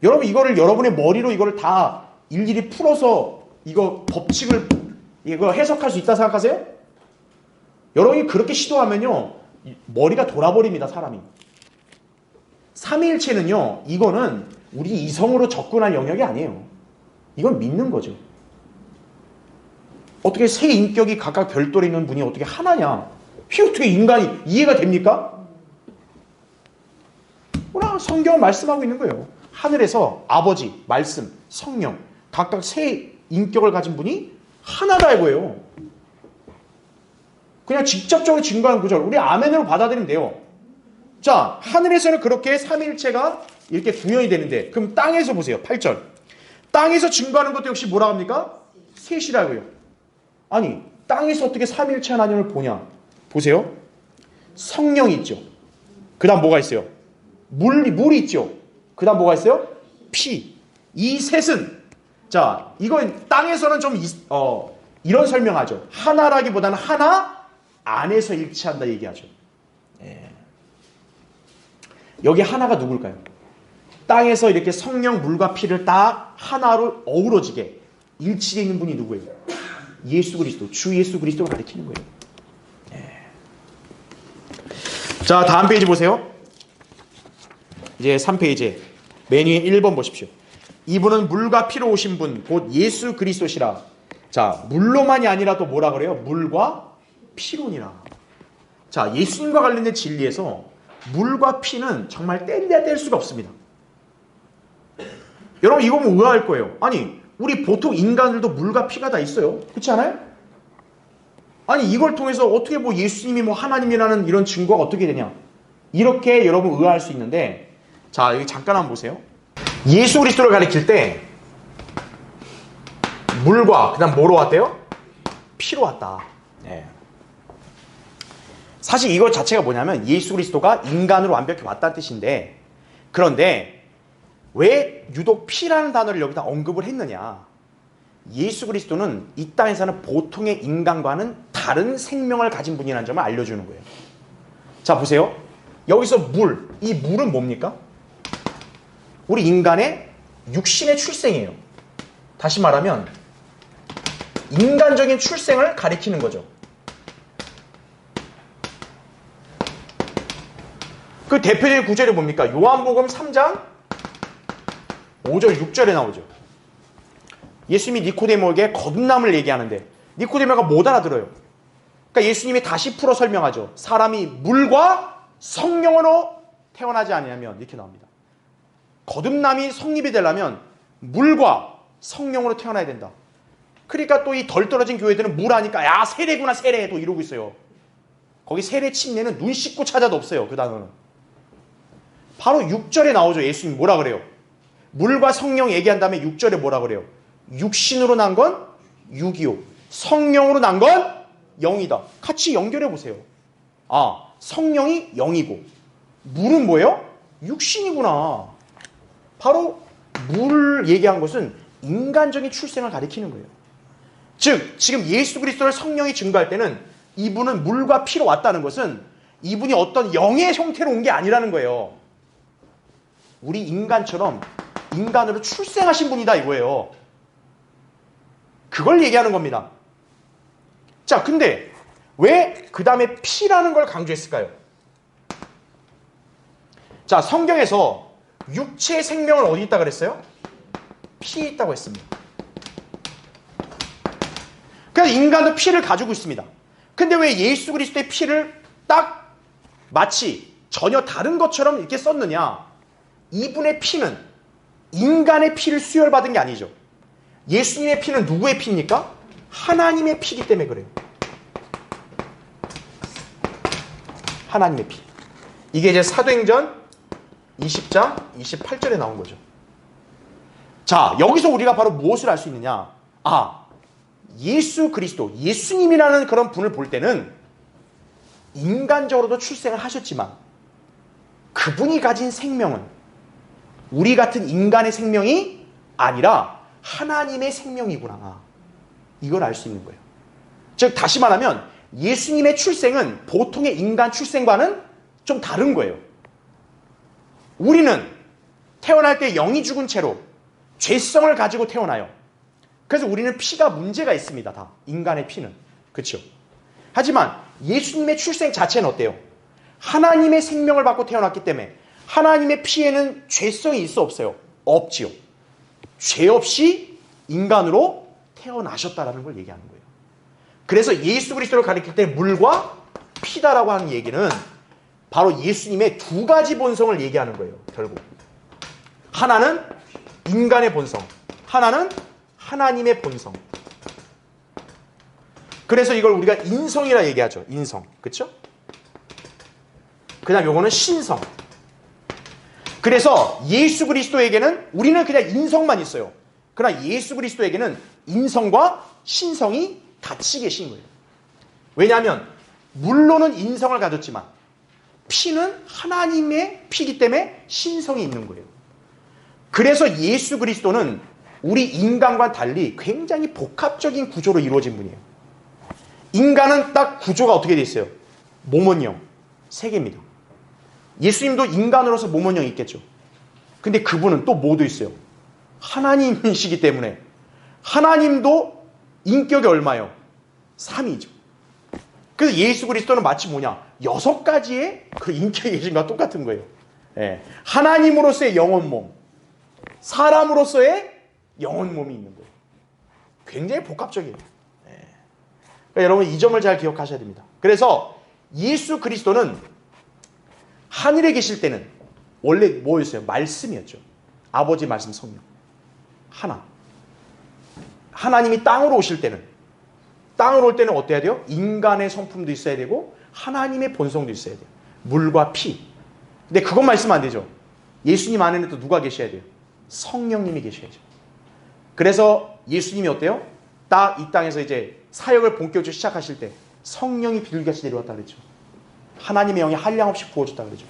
여러분, 이거를 여러분의 머리로 이거를 다 일일이 풀어서 이거 법칙을 이거 해석할 수 있다 생각하세요? 여러분이 그렇게 시도하면요, 머리가 돌아버립니다, 사람이. 삼위일체는요, 이거는 우리 이성으로 접근할 영역이 아니에요. 이건 믿는 거죠. 어떻게 세 인격이 각각 별도로 있는 분이 어떻게 하나냐? 이게 어떻게 인간이 이해가 됩니까? 그러나 성경은 말씀하고 있는 거예요. 하늘에서 아버지, 말씀, 성령 각각 세 인격을 가진 분이 하나다 이거예요. 그냥 직접적으로 증거하는 구절. 우리 아멘으로 받아들이면 돼요. 자, 하늘에서는 그렇게 삼위일체가 이렇게 구현이 되는데, 그럼 땅에서 보세요. 8절. 땅에서 증거하는 것도 역시 뭐라 합니까? 셋이라고요. 아니, 땅에서 어떻게 삼위일체 하나님을 보냐? 보세요. 성령이 있죠. 그 다음 뭐가 있어요? 물이 있죠. 그 다음 뭐가 있어요? 피. 이 셋은, 자, 이건 땅에서는 좀 이런 설명하죠. 하나라기보다는 하나 안에서 일치한다 얘기하죠. 예. 여기 하나가 누굴까요? 땅에서 이렇게 성령, 물과 피를 딱 하나로 어우러지게 일치되어 있는 분이 누구예요? 예수 그리스도, 주 예수 그리스도를 가리키는 거예요. 예. 자, 다음 페이지 보세요. 이제 3페이지 맨 위에 1번 보십시오. 이분은 물과 피로 오신 분, 곧 예수 그리스도시라. 자, 물로만이 아니라 또 뭐라 그래요? 물과 피로니라. 자, 예수님과 관련된 진리에서 물과 피는 정말 뗄래야 뗄 수가 없습니다. 여러분, 이거 보면 의아할 거예요. 아니, 우리 보통 인간들도 물과 피가 다 있어요. 그렇지 않아요? 아니, 이걸 통해서 어떻게 뭐 예수님이 뭐 하나님이라는 이런 증거가 어떻게 되냐? 이렇게 여러분 의아할 수 있는데, 자, 여기 잠깐 한번 보세요. 예수 그리스도를 가리킬 때 물과 그다음 뭐로 왔대요? 피로 왔다. 네. 사실 이것 자체가 뭐냐면 예수 그리스도가 인간으로 완벽히 왔다는 뜻인데, 그런데 왜 유독 피라는 단어를 여기다 언급을 했느냐? 예수 그리스도는 이 땅에서는 보통의 인간과는 다른 생명을 가진 분이라는 점을 알려주는 거예요. 자, 보세요. 여기서 물, 이 물은 뭡니까? 우리 인간의 육신의 출생이에요. 다시 말하면 인간적인 출생을 가리키는 거죠. 그 대표적인 구절이 뭡니까? 요한복음 3장 5절 6절에 나오죠. 예수님이 니코데모에게 거듭남을 얘기하는데 니코데모가 못 알아들어요. 그러니까 예수님이 다시 풀어 설명하죠. 사람이 물과 성령으로 태어나지 아니하면, 이렇게 나옵니다. 거듭남이 성립이 되려면 물과 성령으로 태어나야 된다. 그러니까 또 이 덜 떨어진 교회들은 물 하니까 야 세례구나 세례 또 이러고 있어요. 거기 세례 침례는 눈 씻고 찾아도 없어요. 그 단어는. 바로 6절에 나오죠. 예수님 뭐라 그래요? 물과 성령 얘기한 다음에 6절에 뭐라 그래요? 육신으로 난 건 육이요, 성령으로 난 건 영이다. 같이 연결해 보세요. 아, 성령이 영이고 물은 뭐예요? 육신이구나. 바로 물 얘기한 것은 인간적인 출생을 가리키는 거예요. 즉, 지금 예수 그리스도를 성령이 증거할 때는 이분은 물과 피로 왔다는 것은 이분이 어떤 영의 형태로 온 게 아니라는 거예요. 우리 인간처럼 인간으로 출생하신 분이다 이거예요. 그걸 얘기하는 겁니다. 자, 근데 왜 그 다음에 피라는 걸 강조했을까요? 자, 성경에서 육체의 생명은 어디 있다 그랬어요? 피에 있다고 했습니다. 그래서 인간도 피를 가지고 있습니다. 근데 왜 예수 그리스도의 피를 딱 마치 전혀 다른 것처럼 이렇게 썼느냐? 이분의 피는 인간의 피를 수혈받은 게 아니죠. 예수님의 피는 누구의 피입니까? 하나님의 피이기 때문에 그래요. 하나님의 피. 이게 이제 사도행전 20장 28절에 나온 거죠. 자, 여기서 우리가 바로 무엇을 알 수 있느냐? 아, 예수 그리스도, 예수님이라는 그런 분을 볼 때는 인간적으로도 출생을 하셨지만 그분이 가진 생명은 우리 같은 인간의 생명이 아니라 하나님의 생명이구나. 이걸 알 수 있는 거예요. 즉 다시 말하면 예수님의 출생은 보통의 인간 출생과는 좀 다른 거예요. 우리는 태어날 때 영이 죽은 채로 죄성을 가지고 태어나요. 그래서 우리는 피가 문제가 있습니다. 다 인간의 피는. 그렇죠? 하지만 예수님의 출생 자체는 어때요? 하나님의 생명을 받고 태어났기 때문에 하나님의 피에는 죄성이 있어 없어요? 없지요. 죄 없이 인간으로 태어나셨다라는 걸 얘기하는 거예요. 그래서 예수 그리스도를 가리킬 때 물과 피다라고 하는 얘기는 바로 예수님의 두 가지 본성을 얘기하는 거예요. 결국 하나는 인간의 본성, 하나는 하나님의 본성. 그래서 이걸 우리가 인성이라 얘기하죠. 인성. 그렇죠? 그다음 요거는 신성. 그래서 예수 그리스도에게는 우리는 그냥 인성만 있어요. 그러나 예수 그리스도에게는 인성과 신성이 같이 계신 거예요. 왜냐하면 물로는 인성을 가졌지만 피는 하나님의 피이기 때문에 신성이 있는 거예요. 그래서 예수 그리스도는 우리 인간과 달리 굉장히 복합적인 구조로 이루어진 분이에요. 인간은 딱 구조가 어떻게 돼 있어요? 모몬형, 세 개입니다. 예수님도 인간으로서 모몬형이 있겠죠. 근데 그분은 또 뭐도 있어요? 하나님이시기 때문에 하나님도 인격이 얼마요? 3이죠. 그래서 예수 그리스도는 마치 뭐냐? 6가지의 그 인격이 계신과 똑같은 거예요. 예. 하나님으로서의 영혼 몸, 사람으로서의 영혼 몸이 있는 거예요. 굉장히 복합적이에요. 예. 그러니까 여러분 이 점을 잘 기억하셔야 됩니다. 그래서 예수 그리스도는 하늘에 계실 때는 원래 뭐였어요? 말씀이었죠. 아버지 말씀 성령. 하나. 하나님이 땅으로 오실 때는 땅으로 올 때는 어때야 돼요? 인간의 성품도 있어야 되고 하나님의 본성도 있어야 돼요. 물과 피. 근데 그것만 있으면 안 되죠. 예수님 안에는 또 누가 계셔야 돼요? 성령님이 계셔야죠. 그래서 예수님이 어때요? 딱 이 땅에서 이제 사역을 본격적으로 시작하실 때 성령이 비둘기같이 내려왔다 그랬죠. 하나님의 영이 한량없이 부어줬다 그랬죠.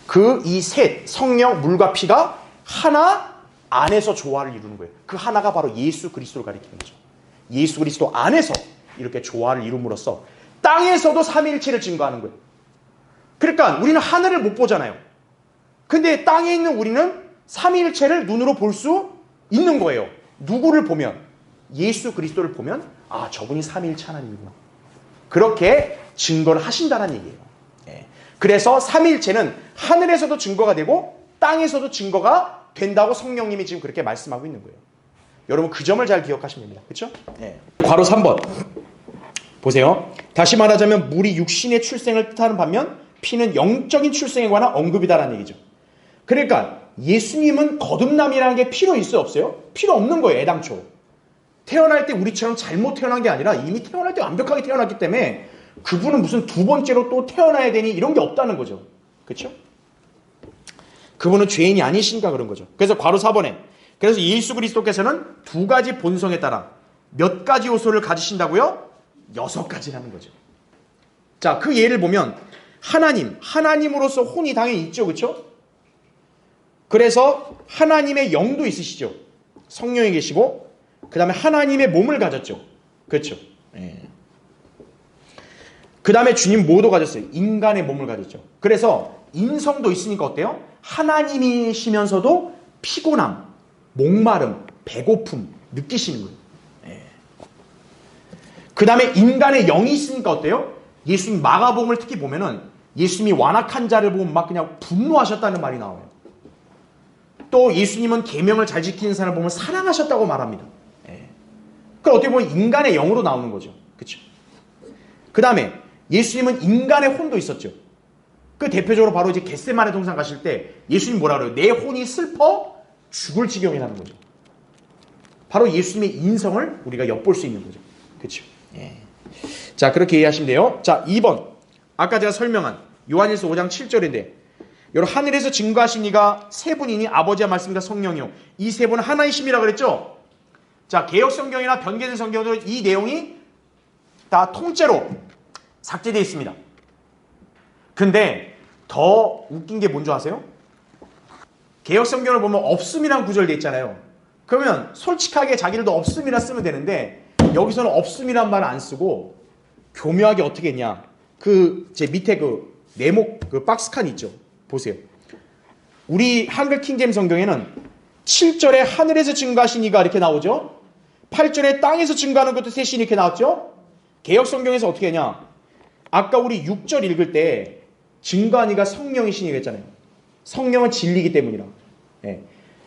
그 이 셋, 성령, 물과 피가 하나 안에서 조화를 이루는 거예요. 그 하나가 바로 예수 그리스도를 가리키는 거죠. 예수 그리스도 안에서 이렇게 조화를 이룸으로써 땅에서도 삼위일체를 증거하는 거예요. 그러니까 우리는 하늘을 못 보잖아요. 근데 땅에 있는 우리는 삼위일체를 눈으로 볼 수 있는 거예요. 누구를 보면? 예수 그리스도를 보면 아, 저분이 삼위일체 하나님이구나. 그렇게 증거를 하신다는 얘기예요. 예. 그래서 삼위일체는 하늘에서도 증거가 되고 땅에서도 증거가 된다고 성령님이 지금 그렇게 말씀하고 있는 거예요. 여러분 그 점을 잘 기억하시면 됩니다. 그렇죠? 예. 괄호 3번 보세요. 다시 말하자면 물이 육신의 출생을 뜻하는 반면 피는 영적인 출생에 관한 언급이다라는 얘기죠. 그러니까 예수님은 거듭남이라는 게 필요 있어요? 없어요? 필요 없는 거예요. 애당초. 태어날 때 우리처럼 잘못 태어난 게 아니라 이미 태어날 때 완벽하게 태어났기 때문에 그분은 무슨 두 번째로 또 태어나야 되니 이런 게 없다는 거죠. 그렇죠? 그분은 죄인이 아니신가 그런 거죠. 그래서 괄호 4번에 그래서 예수 그리스도께서는 두 가지 본성에 따라 몇 가지 요소를 가지신다고요? 6가지라는 거죠. 자, 그 예를 보면 하나님으로서 혼이 당연히 있죠. 그렇죠? 그래서 하나님의 영도 있으시죠. 성령이 계시고 그 다음에 하나님의 몸을 가졌죠. 그렇죠? 예. 그 다음에 주님 뭐도 가졌어요? 인간의 몸을 가졌죠. 그래서 인성도 있으니까 어때요? 하나님이시면서도 피곤함, 목마름, 배고픔 느끼시는 거예요. 예. 그 다음에 인간의 영이 있으니까 어때요? 예수님 마가복음을 특히 보면은 예수님이 완악한 자를 보면 막 그냥 분노하셨다는 말이 나와요. 또 예수님은 계명을 잘 지키는 사람을 보면 사랑하셨다고 말합니다. 예. 그럼 어떻게 보면 인간의 영으로 나오는 거죠. 그렇죠? 그 다음에 예수님은 인간의 혼도 있었죠. 그 대표적으로 바로 이제 겟세마네 동산 가실 때 예수님 뭐라 그래요? 내 혼이 슬퍼 죽을 지경이라는 거죠. 바로 예수님의 인성을 우리가 엿볼 수 있는 거죠. 그렇죠? 예. 자, 그렇게 이해하시면 돼요. 자, 2번. 아까 제가 설명한 요한일서 5장 7절인데 여러분 하늘에서 증거하신 이가 세 분이니 아버지와 말씀과 성령이요. 이 세 분은 하나이심이라 그랬죠? 자, 개역 성경이나 변개된 성경들은 이 내용이 다 통째로 삭제되어 있습니다. 근데 더 웃긴 게 뭔지 아세요? 개역 성경을 보면 없음이란 구절 돼 있잖아요. 그러면 솔직하게 자기들도 없음이라 쓰면 되는데 여기서는 없음이란 말을 안 쓰고 교묘하게 어떻게 했냐. 제 밑에 네모 박스 칸 있죠. 보세요. 우리 한글 킹제임 성경에는 7절에 하늘에서 증거하신 이가 이렇게 나오죠. 8절에 땅에서 증거하는 것도 셋이 이렇게 나왔죠. 개역 성경에서 어떻게 했냐. 아까 우리 6절 읽을 때 증거한 이가 성령이신 이가 했잖아요. 성령은 진리이기 때문이라. 예.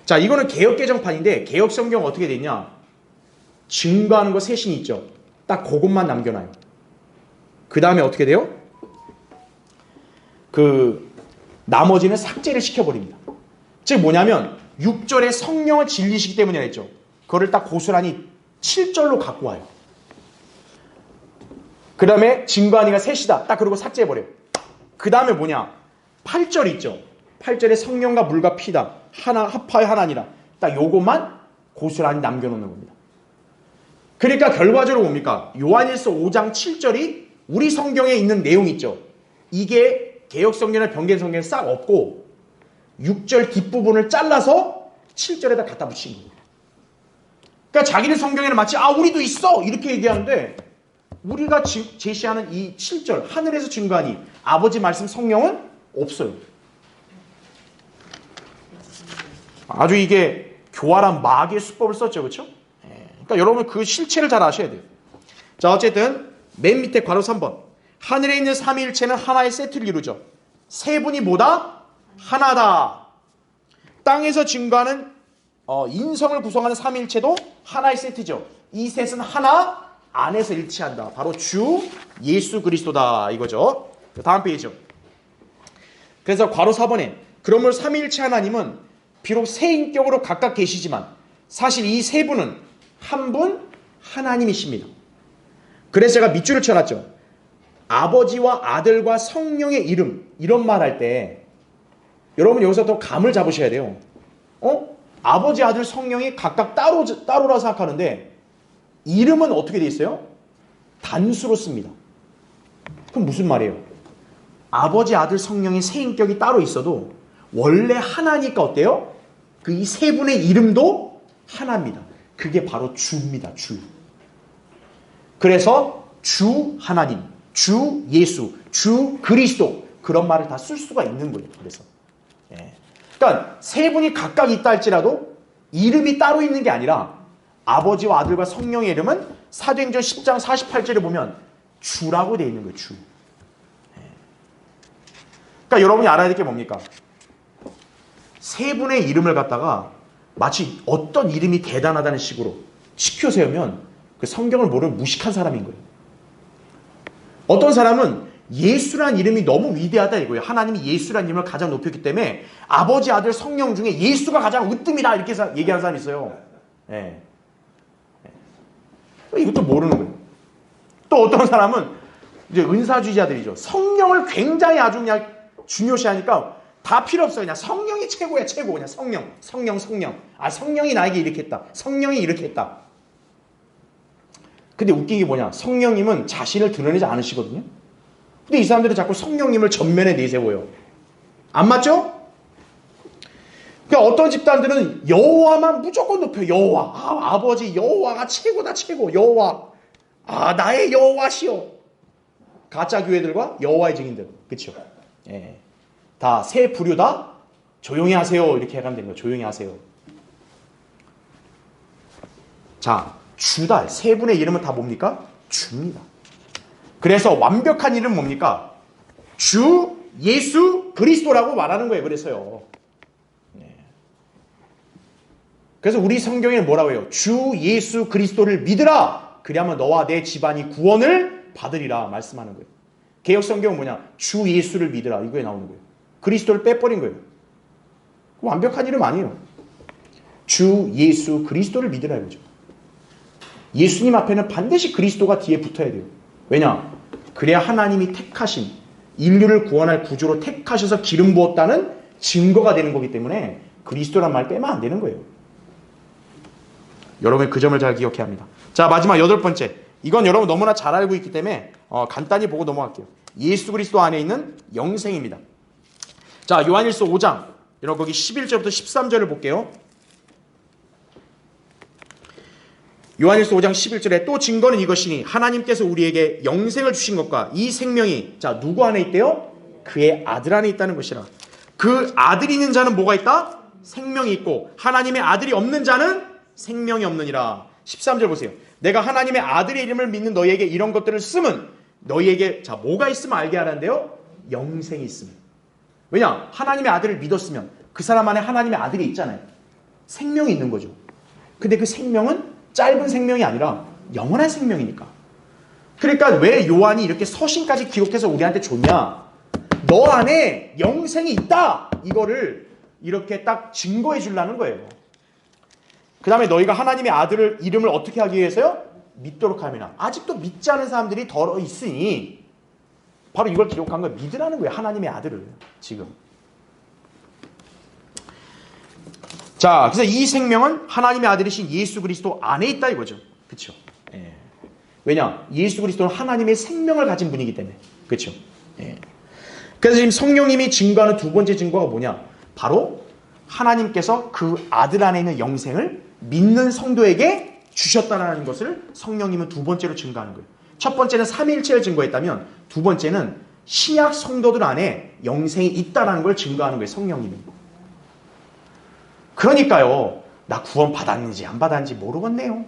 자, 이거는 개역 개정판인데 개역 성경 어떻게 됐냐. 증거하는 거 셋이 있죠. 딱 그것만 남겨놔요. 그 다음에 어떻게 돼요? 나머지는 삭제를 시켜버립니다. 즉 뭐냐면 6절에 성령을 진리시기 때문이라 했죠. 그거를 딱 고스란히 7절로 갖고 와요. 그 다음에 증거하니가 셋이다. 딱 그러고 삭제해버려요. 그 다음에 뭐냐. 8절 있죠. 8절에 성령과 물과 피다. 하나, 합하여 하나니라. 딱 요것만 고스란히 남겨놓는 겁니다. 그러니까 결과적으로 뭡니까? 요한일서 5장 7절이 우리 성경에 있는 내용 있죠. 이게 개역 성경이나 변경 성경에 싹 없고 6절 뒷부분을 잘라서 7절에다 갖다 붙인 거예요. 그러니까 자기네 성경에는 마치 우리도 있어 이렇게 얘기하는데 우리가 제시하는 이 7절 하늘에서 증거하니 아버지 말씀 성령은 없어요. 아주 이게 교활한 마귀의 수법을 썼죠. 그렇죠? 그러니까 여러분 그 실체를 잘 아셔야 돼요. 자, 어쨌든 맨 밑에 괄호 3번. 하늘에 있는 삼위일체는 하나의 세트를 이루죠. 세 분이 뭐다? 하나다. 땅에서 증거하는 인성을 구성하는 삼위일체도 하나의 세트죠. 이 셋은 하나 안에서 일치한다. 바로 주 예수 그리스도다 이거죠. 다음 페이지죠. 그래서 괄호 4번에 그러므로 삼위일체 하나님은 비록 세 인격으로 각각 계시지만 사실 이 세 분은 한 분 하나님이십니다. 그래서 제가 밑줄을 쳐놨죠. 아버지와 아들과 성령의 이름 이런 말 할 때 여러분 여기서 또 감을 잡으셔야 돼요. 아버지, 아들, 성령이 각각 따로라 생각하는데 이름은 어떻게 돼 있어요? 단수로 씁니다. 그럼 무슨 말이에요? 아버지, 아들, 성령의 세 인격이 따로 있어도 원래 하나니까 어때요? 그 이 세 분의 이름도 하나입니다. 그게 바로 주입니다. 주. 그래서 주 하나님, 주 예수, 주 그리스도 그런 말을 다 쓸 수가 있는 거예요. 그래서 그러니까 세 분이 각각 있다 할지라도 이름이 따로 있는 게 아니라 아버지와 아들과 성령의 이름은 사도행전 10장 48절에 보면 주라고 되어 있는 거예요. 주. 그러니까 여러분이 알아야 될 게 뭡니까? 세 분의 이름을 갖다가 마치 어떤 이름이 대단하다는 식으로 시켜 세우면 그 성경을 모르는 무식한 사람인 거예요. 어떤 사람은 예수란 이름이 너무 위대하다 이거예요. 하나님이 예수란 이름을 가장 높였기 때문에 아버지, 아들, 성령 중에 예수가 가장 으뜸이다 이렇게 얘기하는 사람이 있어요. 네. 이것도 모르는 거예요. 또 어떤 사람은 이제 은사주의자들이죠. 성령을 굉장히 아주 그냥 중요시하니까 다 필요 없어요. 그냥 성령이 최고야, 최고. 그냥 성령. 성령이 나에게 이렇게 했다. 성령이 이렇게 했다. 근데 웃긴 게 뭐냐? 성령님은 자신을 드러내지 않으시거든요. 근데 이 사람들은 자꾸 성령님을 전면에 내세워요. 안 맞죠? 그러니까 어떤 집단들은 여호와만 무조건 높여. 여호와. 아버지 여호와가 최고다, 최고. 여호와. 나의 여호와시여. 가짜 교회들과 여호와의 증인들. 그렇죠? 예. 다 세 부류다. 조용히 하세요. 이렇게 해가면 되는 거예요. 조용히 하세요. 자, 주다. 세 분의 이름은 다 뭡니까? 주입니다. 그래서 완벽한 이름은 뭡니까? 주 예수 그리스도라고 말하는 거예요. 그래서요. 네. 그래서 우리 성경에는 뭐라고 해요? 주 예수 그리스도를 믿으라. 그리하면 너와 내 집안이 구원을 받으리라 말씀하는 거예요. 개역 성경은 뭐냐? 주 예수를 믿으라. 이거에 나오는 거예요. 그리스도를 빼버린 거예요. 완벽한 이름 아니에요. 주 예수 그리스도를 믿으라 이거죠. 예수님 앞에는 반드시 그리스도가 뒤에 붙어야 돼요. 왜냐? 그래야 하나님이 택하신 인류를 구원할 구주로 택하셔서 기름 부었다는 증거가 되는 거기 때문에 그리스도란 말 빼면 안 되는 거예요. 여러분 그 점을 잘 기억해야 합니다. 자, 마지막 8번째. 이건 여러분 너무나 잘 알고 있기 때문에 간단히 보고 넘어갈게요. 예수 그리스도 안에 있는 영생입니다. 자, 요한일서 5장 여러분 거기 11절부터 13절을 볼게요. 요한일서 5장 11절에 또 증거는 이것이니 하나님께서 우리에게 영생을 주신 것과 이 생명이 자 누구 안에 있대요? 그의 아들 안에 있다는 것이라. 그 아들이 있는 자는 뭐가 있다? 생명이 있고 하나님의 아들이 없는 자는 생명이 없느니라. 13절 보세요. 내가 하나님의 아들의 이름을 믿는 너희에게 이런 것들을 쓰면 너희에게 자 뭐가 있으면 알게 하는데요? 영생이 있으면. 왜냐? 하나님의 아들을 믿었으면 그 사람 안에 하나님의 아들이 있잖아요. 생명이 있는 거죠. 근데 그 생명은 짧은 생명이 아니라 영원한 생명이니까. 그러니까 왜 요한이 이렇게 서신까지 기록해서 우리한테 줬냐? 너 안에 영생이 있다. 이거를 이렇게 딱 증거해 주려는 거예요. 그 다음에 너희가 하나님의 아들을 이름을 어떻게 하기 위해서요? 믿도록 함이나. 아직도 믿지 않은 사람들이 더 있으니 바로 이걸 기록한 거예요. 믿으라는 거예요. 하나님의 아들을 지금. 자, 그래서 이 생명은 하나님의 아들이신 예수 그리스도 안에 있다 이거죠. 그렇죠? 예. 왜냐? 예수 그리스도는 하나님의 생명을 가진 분이기 때문에. 그렇죠? 예. 그래서 지금 성령님이 증거하는 두 번째 증거가 뭐냐? 바로 하나님께서 그 아들 안에 있는 영생을 믿는 성도에게 주셨다는 것을 성령님은 두 번째로 증거하는 거예요. 첫 번째는 삼위일체를 증거했다면 두 번째는 신약 성도들 안에 영생이 있다는 걸 증거하는 거예요. 성령님이. 그러니까요. 나 구원 받았는지 안 받았는지 모르겠네요.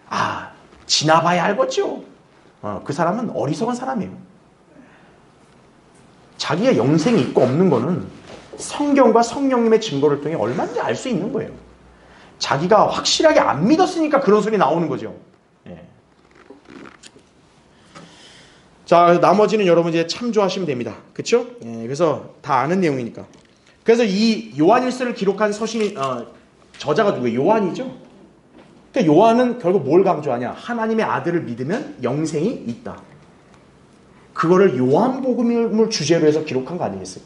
아, 지나봐야 알겠죠. 그 사람은 어리석은 사람이에요. 자기의 영생이 있고 없는 거는 성경과 성령님의 증거를 통해 얼마든지 알 수 있는 거예요. 자기가 확실하게 안 믿었으니까 그런 소리 나오는 거죠. 예. 자, 나머지는 여러분 이제 참조하시면 됩니다. 그렇죠? 예, 그래서 다 아는 내용이니까. 그래서 이 요한일서를 기록한 서신이 저자가 누구예요? 요한이죠. 그러니까 요한은 결국 뭘 강조하냐? 하나님의 아들을 믿으면 영생이 있다. 그거를 요한복음을 주제로 해서 기록한 거 아니겠어요?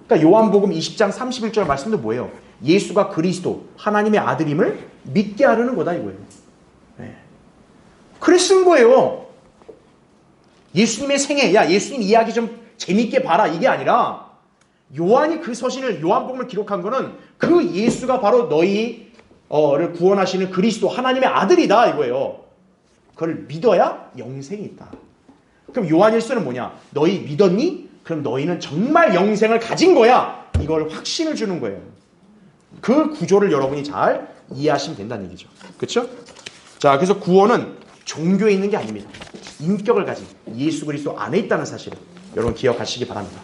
그러니까 요한복음 20장 31절 말씀도 뭐예요? 예수가 그리스도 하나님의 아들임을 믿게 하려는 거다 이거예요. 네. 그래 쓴 거예요. 예수님의 생애, 야 예수님 이야기 좀 재밌게 봐라 이게 아니라 요한이 그 서신을 요한복음을 기록한 거는 그 예수가 바로 너희를 구원하시는 그리스도 하나님의 아들이다 이거예요. 그걸 믿어야 영생이 있다. 그럼 요한일서는 뭐냐? 너희 믿었니? 그럼 너희는 정말 영생을 가진 거야. 이걸 확신을 주는 거예요. 그 구조를 여러분이 잘 이해하시면 된다는 얘기죠. 그렇죠? 자, 그래서 구원은 종교에 있는 게 아닙니다. 인격을 가진 예수 그리스도 안에 있다는 사실을 여러분 기억하시기 바랍니다.